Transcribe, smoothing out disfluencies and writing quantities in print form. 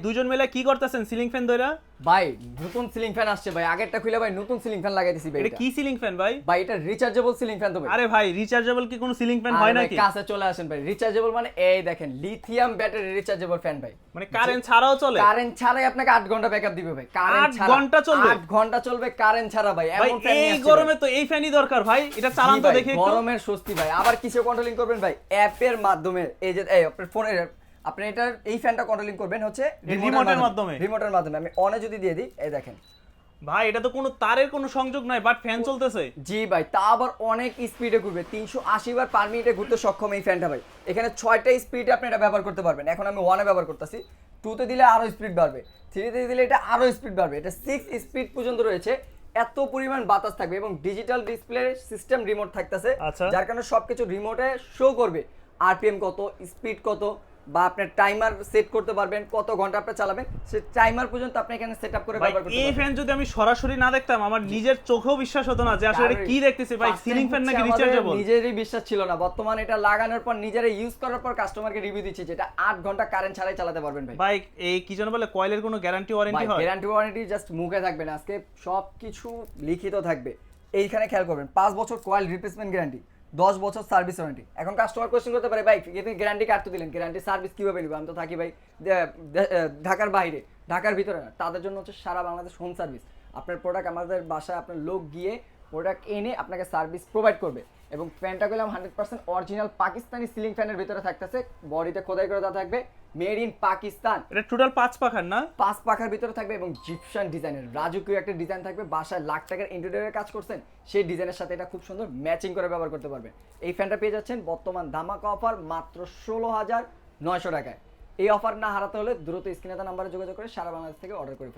দুজন মিলে কি করতেছেন সিলিং ফ্যান ধইরা? ভাই নতুন সিলিং ফ্যান আসছে ভাই, আগেরটা খুলে ভাই নতুন সিলিং ফ্যান লাগাইতেছি ভাই। এটা কি সিলিং ফ্যান ভাই? ভাই এটা রিচার্জেবল সিলিং ফ্যান তো ভাই। আরে ভাই রিচার্জেবল কি কোনো সিলিং ফ্যান আরে হয় ভাই, নাকি? কাছে চলে আসেন ভাই। রিচার্জেবল মানে এই দেখেন লিথিয়াম ব্যাটারি রিচার্জেবল ফ্যান ভাই। মানে কারেন্ট ছাড়াও চলে? কারেন্ট ছাড়াই আপনাকে 8 ঘন্টা ব্যাকআপ দিবে ভাই। কারেন্ট 8 ছাড়া ঘন্টা চলবে? 8 ঘন্টা চলবে কারেন্ট ছাড়া ভাই। ভাই এমন ফ্যান এই গরমে তো এই ফ্যানই দরকার ভাই। এটা চালান তো দেখি একটু। গরমের স্বস্তি ভাই। আবার কিছু কন্ট্রোলিং করবেন ভাই অ্যাপের মাধ্যমে। এই যে এই আপনার ফোনের আপনি এটার এই ফ্যানটা কন্ট্রোলিং করবেন হচ্ছে রিমোটের মাধ্যমে। রিমোটের মাধ্যমে আমি অনে যদি দিয়ে দিই, এই দেখেন ভাই এটা তো কোনো তারের কোনো সংযোগ নাই, বাট ফ্যান চলতেছে। জি ভাই, তা আবার অনেক স্পিডে ঘুরবে। 380 বার পার মিনিটে ঘুরতে সক্ষম এই ফ্যানটা ভাই। এখানে 6টা স্পিডে আপনি এটা ব্যবহার করতে পারবেন। এখন আমি 1 এ ব্যবহার করতেছি, 2 তে দিলে আরো স্পিড বাড়বে, 3 তে দিলে এটা আরো স্পিড বাড়বে। এটা 6 স্পিড পর্যন্ত রয়েছে। এত পরিমাণ বাতাস থাকবে এবং ডিজিটাল ডিসপ্লে সিস্টেম রিমোট থাকতেছে, আচ্ছা। যার কারণে সবকিছু রিমোটে শো করবে। আরপিএম কত, স্পিড কত, বা আপনার টাইমার সেট করতে পারবেন কত ঘন্টা আপনি চালাবেন, সে টাইমার পর্যন্ত আপনি এখানে সেটআপ করে ভাই ব্যবহার করতে এই পারবেন। ফ্যান যদি আমি সরাসরি না দেখতাম আমার নিজের চোখেও বিশ্বাস হতো না যে আসলে এটা কি দেখতেছি ভাই। সিলিং ফ্যান নাকি রিচার্জেবল? নিজেরই বিশ্বাস ছিল না। বর্তমানে এটা লাগানোর পর নিজেরাই ইউজ করার পর কাস্টমারকে রিভিউ দিচ্ছি যে এটা 8 ঘন্টা কারেন্ট ছাড়াই চালাতে পারবেন ভাই। ভাই এই কি যেন বলে কয়েলের কোনো গ্যারান্টি ওয়ারেন্টি হয়? গ্যারান্টি ওয়ারেন্টি জাস্ট মুখে থাকবে না, আজকে সবকিছু লিখিত থাকবে। এইখানে খেয়াল করবেন 5 বছর কয়েল রিপ্লেসমেন্ট গ্যারান্টি, 10 বছর সার্ভিস ওয়ারেন্টি। এখন কাস্টমার কোশ্চেন করতে পারে ভাই আপনি গ্যারান্টি কার্ড তো দিলেন, গ্যারান্টি সার্ভিস কিভাবে নিব? আমি তো থাকি ভাই ঢাকার বাইরে, ঢাকার ভিতরে না। তাদের জন্য হচ্ছে সারা বাংলাদেশ হোম সার্ভিস। আপনার প্রোডাক্ট আমাদের বাসায় আপনার লোক গিয়ে প্রোডাক্ট এনে আপনাকে সার্ভিস প্রোভাইড করবে। এবং ফ্যানটা করলাম 100% অরিজিনাল পাকিস্তানি সিলিং ফ্যানের ভিতরে থাকতেছে, বডিতে খোদাই করে দেওয়া থাকবে মেড ইন পাকিস্তান। এটা টোটাল 5 পাখার না? 5 পাখার ভিতরে থাকবে এবং জিপশন ডিজাইনের রাজকীয় একটা ডিজাইন থাকবে। বাসায় লাখ টাকার ইন্টেরিয়রের কাজ করছেন, সেই ডিজাইনের সাথে এটা খুব সুন্দর ম্যাচিং করে ব্যবহার করতে পারবেন। এই ফ্যানটা পেয়ে যাচ্ছেন বর্তমান ধামাকা অফার মাত্র 16,900 টাকায়। এই অফার না হারাতে হলে দ্রুত স্ক্রিনে দেওয়া নাম্বারে যোগাযোগ করে সারা বাংলাদেশ থেকে অর্ডার করে ফেলুন।